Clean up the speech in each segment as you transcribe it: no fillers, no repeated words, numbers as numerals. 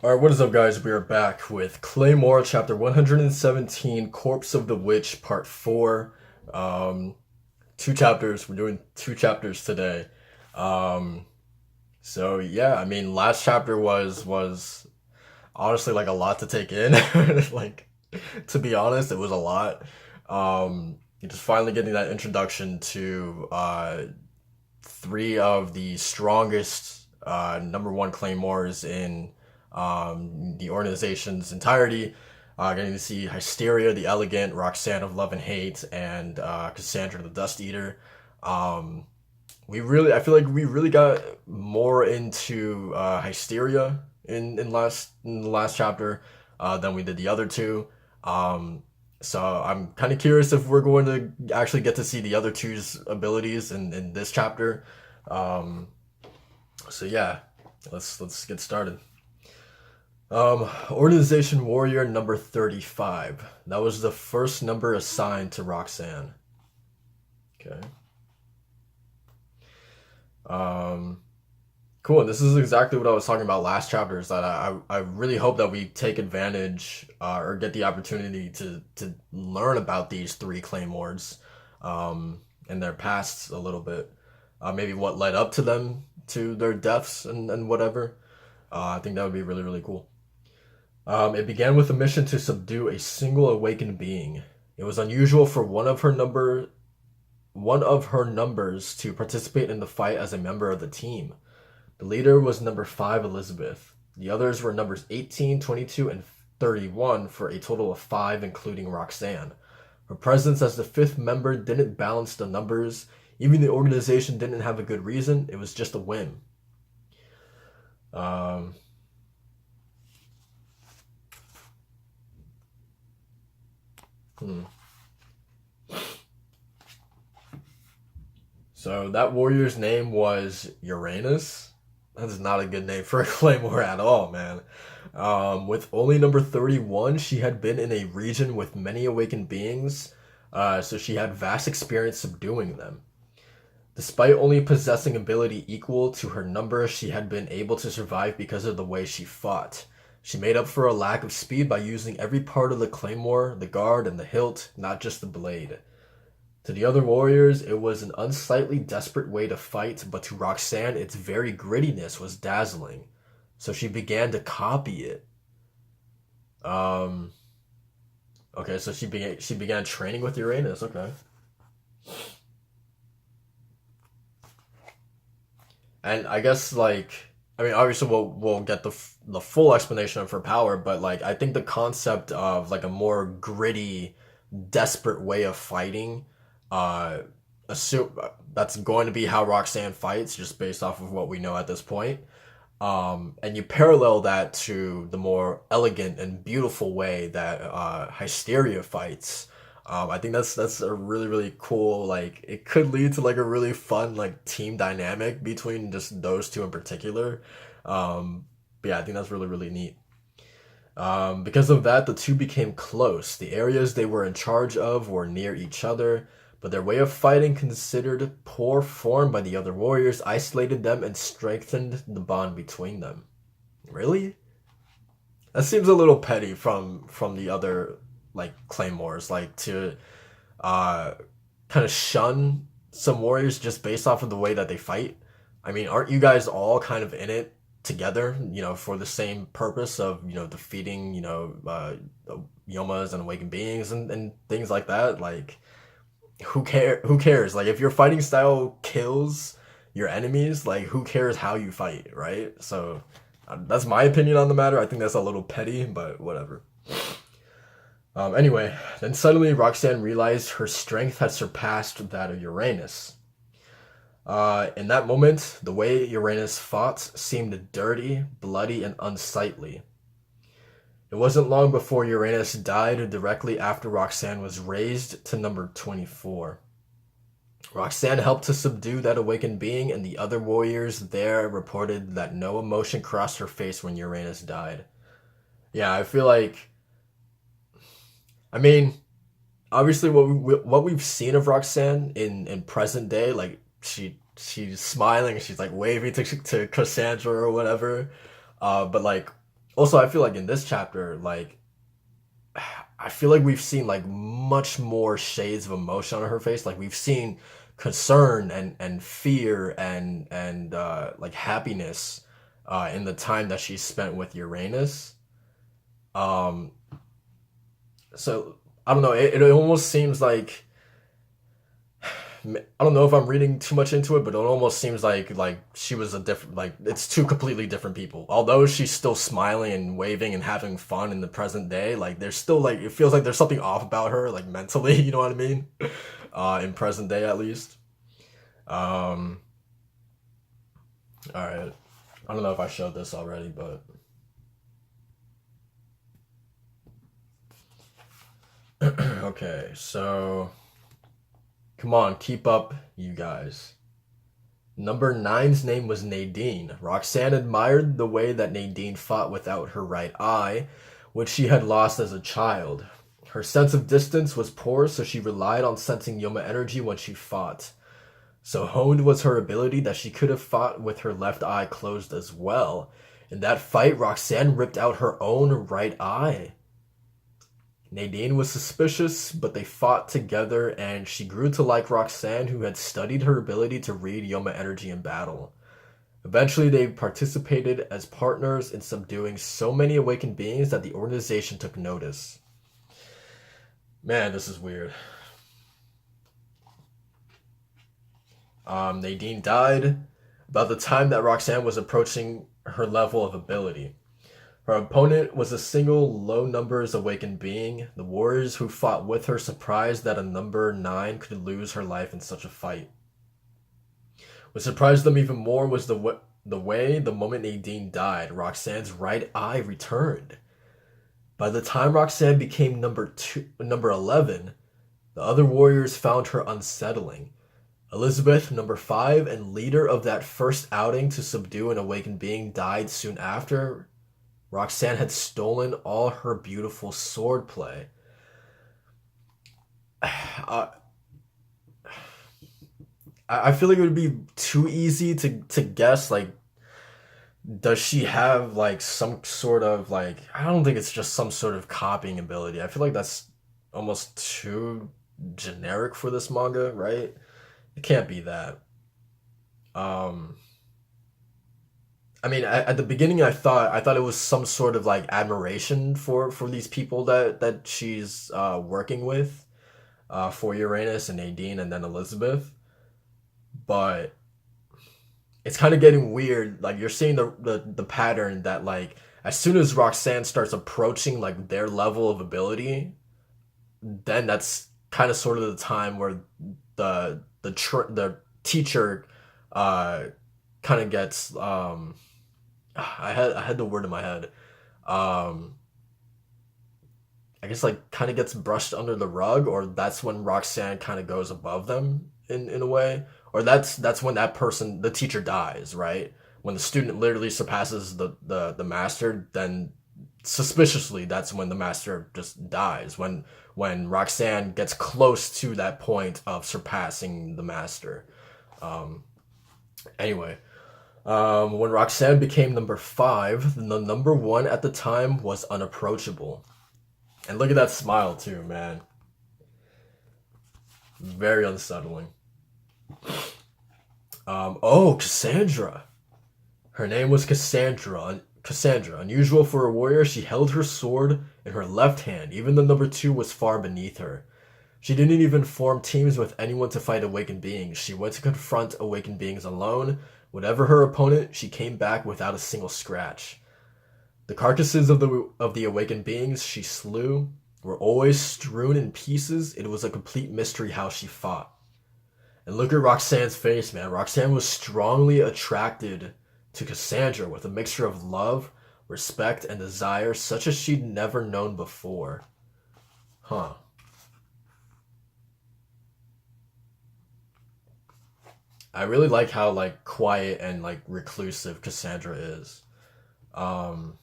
Alright, what is up, guys? We are back with Claymore, chapter 117, Corpse of the Witch, part 4. Um, Two chapters. We're doing two chapters today. Um, so yeah, I mean, last chapter was honestly like a lot to take in. Like, to be honest, it was a lot. Just finally getting that introduction to three of the strongest number one claymores in the organization's entirety. Getting to see Hysteria, the Elegant, Roxanne of Love and Hate, and Cassandra, the Dust Eater. Um, I feel like we really got more into Hysteria in the last chapter than we did the other two. Um, so I'm kind of curious if we're going to actually get to see the other two's abilities in this chapter. Um, so yeah, let's get started. Organization Warrior number 35. That was the first number assigned to Roxanne. Okay. Um, cool. And this is exactly what I was talking about last chapter. Is that I really hope that we take advantage or get the opportunity to learn about these three claymores, and their pasts a little bit. Maybe what led up to them to their deaths and whatever. I think that would be really really cool. It began with a mission to subdue a single awakened being. It was unusual for one of her numbers to participate in the fight as a member of the team. The leader was number 5, Elizabeth. The others were numbers 18, 22, and 31 for a total of 5, including Roxanne. Her presence as the fifth member didn't balance the numbers. Even the organization didn't have a good reason. It was just a whim. Um, hmm. So that warrior's name was Uranus. That's not a good name for a claymore at all, man. With only number 31, she had been in a region with many awakened beings, so she had vast experience subduing them. Despite only possessing ability equal to her number, she had been able to survive because of the way she fought. She made up for a lack of speed by using every part of the claymore, the guard, and the hilt, not just the blade. To the other warriors, it was an unsightly, desperate way to fight, but to Roxanne, its very grittiness was dazzling. So she began to copy it. Um, okay, so she began training with Uranus. Okay, and I guess like I mean, obviously we'll get the full explanation of her power, but like I think the concept of like a more gritty, desperate way of fighting, uh, assume that's going to be how Roxanne fights, just based off of what we know at this point. And you parallel that to the more elegant and beautiful way that Hysteria fights. I think that's a really really cool. Like it could lead to like a really fun like team dynamic between just those two in particular. But yeah, I think that's really really neat. Because of that, the two became close. The areas they were in charge of were near each other, but their way of fighting, considered poor form by the other warriors, isolated them and strengthened the bond between them. Really? That seems a little petty from the other like claymores, like to uh kind of shun some warriors just based off of the way that they fight. I mean, aren't you guys all kind of in it together, for the same purpose of, defeating, yomas and awakened beings and things like that? Like, who cares? Like, if your fighting style kills your enemies, like, who cares how you fight, right? So, that's my opinion on the matter. I think that's a little petty, but whatever. Anyway, then suddenly Roxanne realized her strength had surpassed that of Uranus. In that moment, the way Uranus fought seemed dirty, bloody, and unsightly. It wasn't long before Uranus died directly after Roxanne was raised to number 24. Roxanne helped to subdue that awakened being, and the other warriors there reported that no emotion crossed her face when Uranus died. Yeah, I feel like, I mean, obviously what we've seen of Roxanne in present day, like she's smiling, she's like waving to Cassandra or whatever. But like Also, I feel like in this chapter, like I feel like we've seen like much more shades of emotion on her face. Like we've seen concern and fear and like happiness in the time that she spent with Uranus. Um, so I don't know. It almost seems like I don't know if I'm reading too much into it, but it almost seems like she was a different like it's two completely different people. Although she's still smiling and waving and having fun in the present day, like there's still like it feels like there's something off about her, like mentally, you know what I mean? In present day at least. Um, all right. I don't know if I showed this already, but okay. So come on, keep up, you guys. Number nine's name was Nadine. Roxanne admired the way that Nadine fought without her right eye, which she had lost as a child. Her sense of distance was poor, so she relied on sensing Yoma energy when she fought. So honed was her ability that she could have fought with her left eye closed as well. In that fight, Roxanne ripped out her own right eye. Nadine was suspicious, but they fought together, and she grew to like Roxanne, who had studied her ability to read Yoma energy in battle. Eventually, they participated as partners in subduing so many awakened beings that the organization took notice. Man, this is weird. Nadine died about the time that Roxanne was approaching her level of ability. Her opponent was a single low numbers awakened being. The warriors who fought with her surprised that a number 9 could lose her life in such a fight. What surprised them even more was the way the moment Nadine died, Roxanne's right eye returned. By the time Roxanne became number 11, the other warriors found her unsettling. Elizabeth, number 5, and leader of that first outing to subdue an awakened being, died soon after. Roxanne had stolen all her beautiful swordplay. Uh, I feel like it would be too easy to guess. Like, does she have like some sort of like? I don't think it's just some sort of copying ability. I feel like that's almost too generic for this manga, right? It can't be that. Um, I mean, at the beginning, I thought it was some sort of like admiration for these people that she's working with, for Uranus and Nadine and then Elizabeth. But it's kind of getting weird. Like you're seeing the pattern that like as soon as Roxanne starts approaching like their level of ability, then that's kind of sort of the time where the teacher uh kind of gets I had the word in my head. Um, I guess like kind of gets brushed under the rug, or that's when Roxanne kind of goes above them in a way, or that's when that person, the teacher, dies, right? When the student literally surpasses the master, then suspiciously that's when the master just dies. When Roxanne gets close to that point of surpassing the master. Um, anyway, when Roxanne became number 5, the number 1 at the time was unapproachable. And look at that smile too, man. Very unsettling. Oh, Cassandra. Her name was Cassandra. Cassandra, unusual for a warrior, she held her sword in her left hand. Even the number 2 was far beneath her. She didn't even form teams with anyone to fight awakened beings. She went to confront awakened beings alone. Whatever her opponent, she came back without a single scratch. The carcasses of the awakened beings she slew were always strewn in pieces. It was a complete mystery how she fought. And look at Roxanne's face, man. Roxanne was strongly attracted to Cassandra with a mixture of love, respect, and desire such as she'd never known before. Huh. I really like how like quiet and like reclusive Cassandra is. Um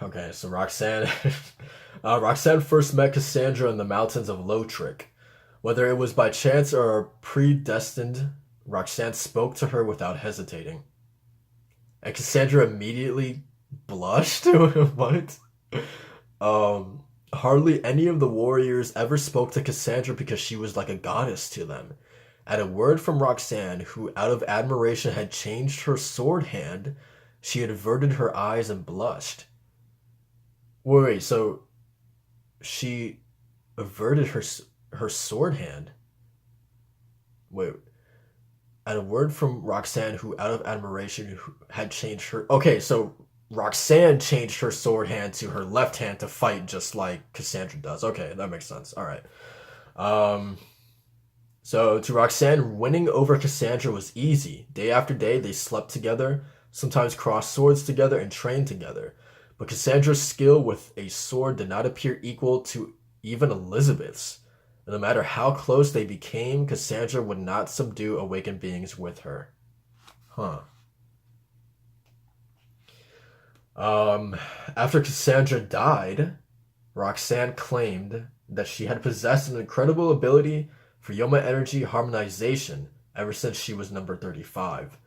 okay, so Roxanne Roxanne first met Cassandra in the mountains of Lotric. Whether it was by chance or predestined, Roxanne spoke to her without hesitating. And Cassandra immediately blushed. What? Um, Hardly any of the warriors ever spoke to Cassandra because she was like a goddess to them. At a word from Roxanne, who out of admiration had changed her sword hand, she had averted her eyes and blushed. Wait, so she averted her sword hand? Wait, at a word from Roxanne, who out of admiration had changed her. Okay, so Roxanne changed her sword hand to her left hand to fight just like Cassandra does. Okay, that makes sense. All right. Um, so to Roxanne, winning over Cassandra was easy. Day after day, they slept together, sometimes crossed swords together, and trained together. But Cassandra's skill with a sword did not appear equal to even Elizabeth's. And no matter how close they became, Cassandra would not subdue awakened beings with her. Huh. Um, After Cassandra died, Roxanne claimed that she had possessed an incredible ability for Yoma energy harmonization ever since she was number 35.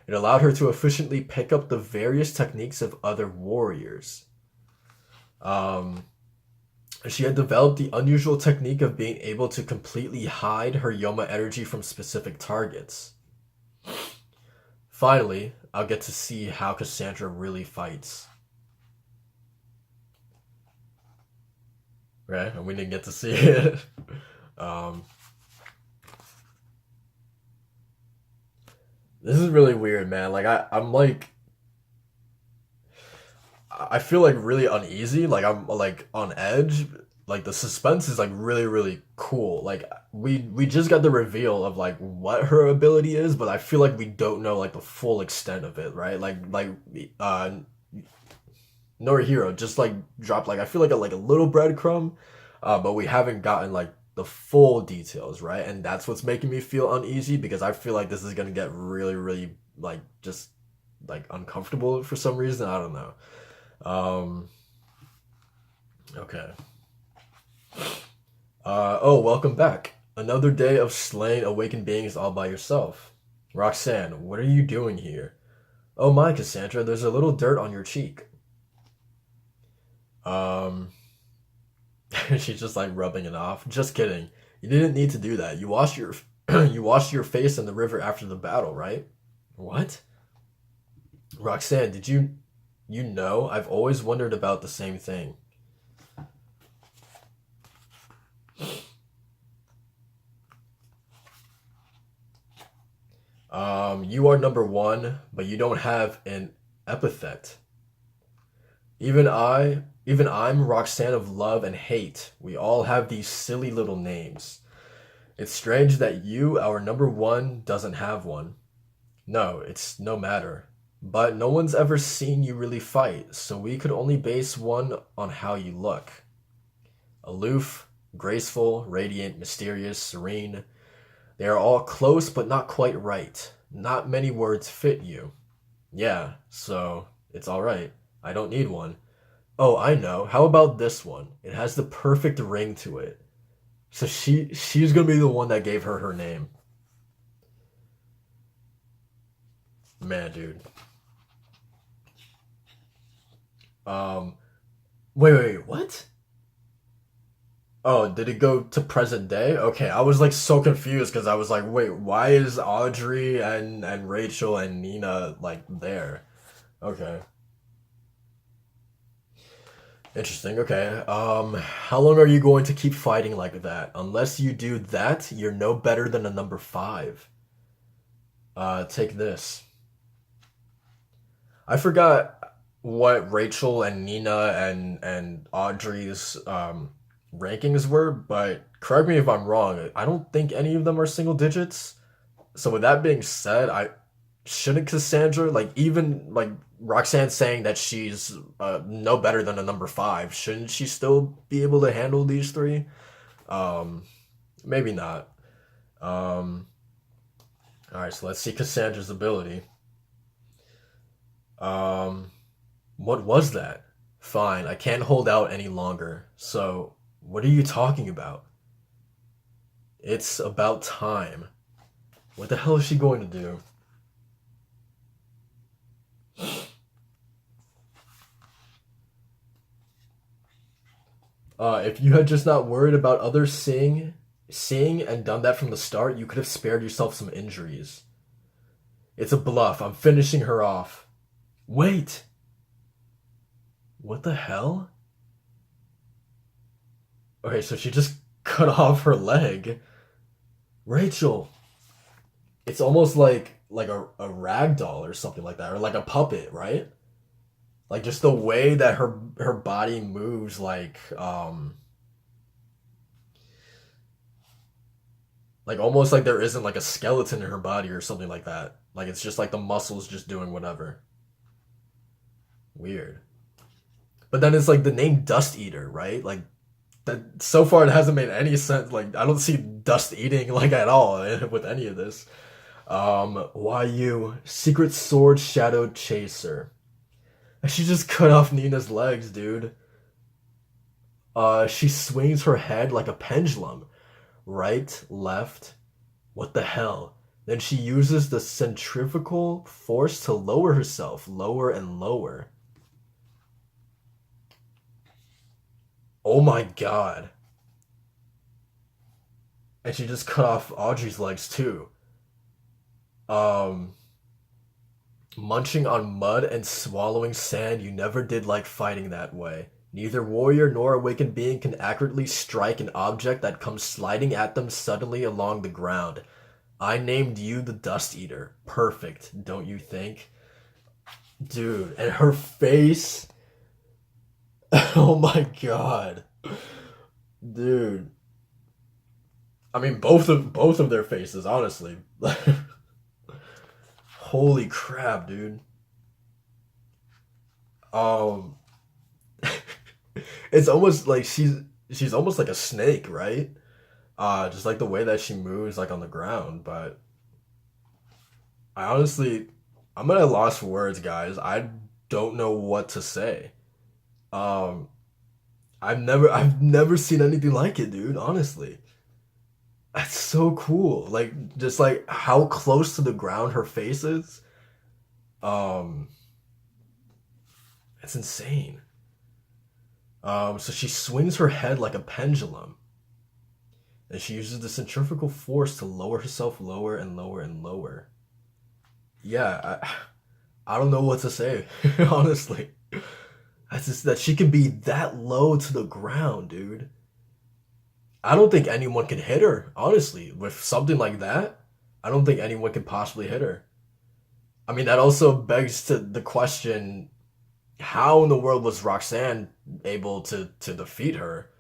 It allowed her to efficiently pick up the various techniques of other warriors. Um, she had developed the unusual technique of being able to completely hide her Yoma energy from specific targets. Finally, I'll get to see how Cassandra really fights. Right? And we didn't get to see it. um, this is really weird, man. Like I'm like I feel like really uneasy. Like I'm like on edge. Like the suspense is like really really cool. Like we just got the reveal of like what her ability is, but I feel like we don't know like the full extent of it, right? Uh Norihiro just like dropped like I feel like a little breadcrumb, but we haven't gotten like the full details, right? And that's what's making me feel uneasy because I feel like this is gonna get really really like just like uncomfortable for some reason. I don't know. Um, okay. Oh, welcome back. Another day of slaying awakened beings all by yourself. Roxanne, what are you doing here? Oh my, Cassandra, there's a little dirt on your cheek. Um, she's just like rubbing it off. Just kidding. You didn't need to do that. You washed your you washed your face in the river after the battle, right? What? Roxanne, did you know? I've always wondered about the same thing. You are number one, but you don't have an epithet. Even I'm Roxanne of love and hate. We all have these silly little names. It's strange that you, our number one, doesn't have one. No, it's no matter. But no one's ever seen you really fight, so we could only base one on how you look. Aloof, graceful, radiant, mysterious, serene. They are all close but not quite right. Not many words fit you. Yeah, so it's alright. I don't need one. Oh, I know. How about this one? It has the perfect ring to it. So she's gonna be the one that gave her her name. Man, dude. Um, wait, what? Oh, did it go to present day? Okay, I was like so confused because I was like, wait, why is Audrey and Rachel and Nina like there? Okay, interesting. Okay, how long are you going to keep fighting like that? Unless you do that, you're no better than a number five. Take this. I forgot what Rachel and Nina and Audrey's rankings were, but correct me if I'm wrong. I don't think any of them are single digits. So with that being said, I shouldn't Cassandra like even like Roxanne saying that she's no better than a number five. Shouldn't she still be able to handle these three? Um, Maybe not. Um, all right, so let's see Cassandra's ability. Um, what was that? Fine, I can't hold out any longer. So, what are you talking about? It's about time. What the hell is she going to do? If you had just not worried about others seeing and done that from the start, you could have spared yourself some injuries. It's a bluff. I'm finishing her off. Wait. What the hell? Okay, so she just cut off her leg. Rachel. It's almost like a rag doll or something like that, or like a puppet, right? Like just the way that her body moves, like almost like there isn't like a skeleton in her body or something like that. Like it's just like the muscles just doing whatever. Weird. But then it's like the name Dust Eater, right? Like that so far it hasn't made any sense. Like I don't see dust eating like at all with any of this. Why you Secret Sword Shadow Chaser? She just cut off Nina's legs, dude. She swings her head like a pendulum. Right, left. What the hell? Then she uses the centrifugal force to lower herself, lower and lower. Oh my god. And she just cut off Audrey's legs too. Um, Munching on mud and swallowing sand, you never did like fighting that way. Neither warrior nor awakened being can accurately strike an object that comes sliding at them suddenly along the ground. I named you the Dust Eater. Perfect, don't you think? Dude, and her face. Oh my god. Dude. I mean both of their faces, honestly. Holy crap, dude. Um it's almost like she's almost like a snake, right? Just like the way that she moves like on the ground, but I honestly I'm at a loss for words, guys. I don't know what to say. Um I've never seen anything like it, dude, honestly. That's so cool. Like just like how close to the ground her face is. Um it's insane. So she swings her head like a pendulum, and she uses the centrifugal force to lower herself lower and lower and lower. Yeah, I don't know what to say, honestly. That's just that she can be that low to the ground, dude. I don't think anyone can hit her, honestly. With something like that, I don't think anyone could possibly hit her. I mean, that also begs to the question: how in the world was Roxanne able to defeat her?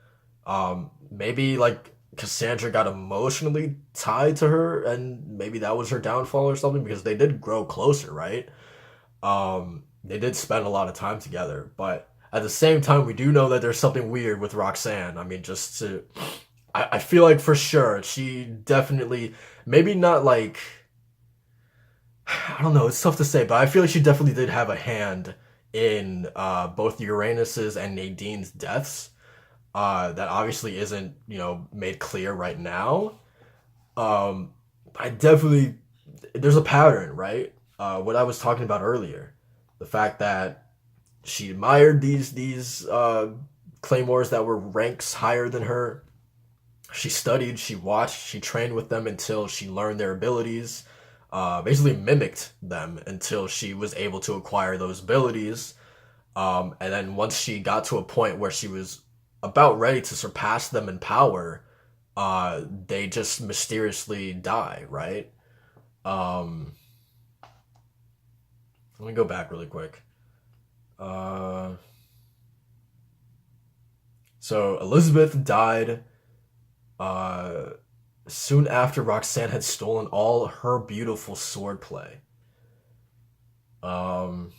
Maybe like Cassandra got emotionally tied to her, and maybe that was her downfall or something because they did grow closer, right? They did spend a lot of time together, but at the same time, we do know that there's something weird with Roxanne. I mean, I feel like for sure she definitely, maybe not like, I don't know, it's tough to say, but I feel like she definitely did have a hand in both Uranus's and Nadine's deaths. That obviously isn't, made clear right now. Um, I definitely, there's a pattern, right? What I was talking about earlier, the fact that she admired these claymores that were ranks higher than her. She studied, she watched, she trained with them until she learned their abilities. Basically mimicked them until she was able to acquire those abilities. And then once she got to a point where she was about ready to surpass them in power, they just mysteriously die, right? Um, Let me go back really quick. Uh, so Elizabeth died uh, soon after Roxanne had stolen all her beautiful swordplay. Um,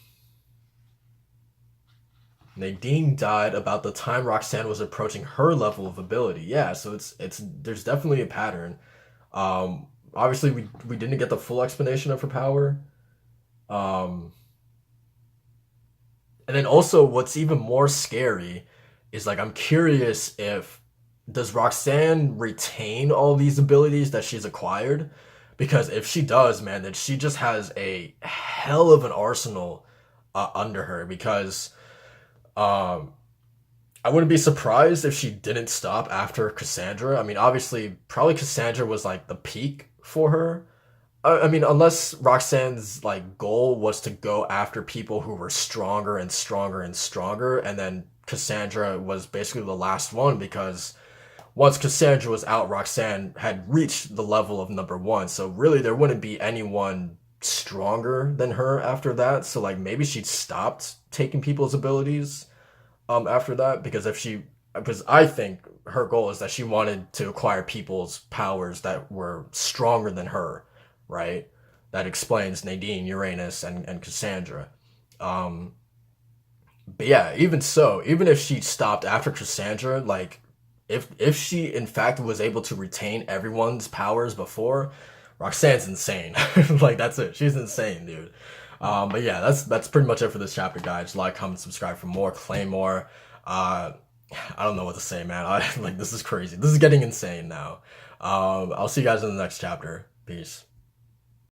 Nadine died about the time Roxanne was approaching her level of ability. Yeah, so it's there's definitely a pattern. Obviously we didn't get the full explanation of her power. Um, and then also what's even more scary is like I'm curious if does Roxanne retain all these abilities that she's acquired? Because if she does, man, then she just has a hell of an arsenal under her because um I wouldn't be surprised if she didn't stop after Cassandra. I mean, obviously, probably Cassandra was like the peak for her. I mean, unless Roxanne's like goal was to go after people who were stronger and stronger and stronger, and then Cassandra was basically the last one because once Cassandra was out, Roxanne had reached the level of number one. So really, there wouldn't be anyone stronger than her after that. So like maybe she stopped taking people's abilities after that because if she because I think her goal is that she wanted to acquire people's powers that were stronger than her, right? That explains Nadine, Uranus, and Cassandra. Um, but yeah, even so, even if she stopped after Cassandra, like if she in fact was able to retain everyone's powers before, Roxanne's insane. Like that's it. She's insane, dude. But yeah, that's pretty much it for this chapter, guys. Like, comment, subscribe for more Claymore. Uh, I don't know what to say, man. Like this is crazy. This is getting insane now. I'll see you guys in the next chapter. Peace.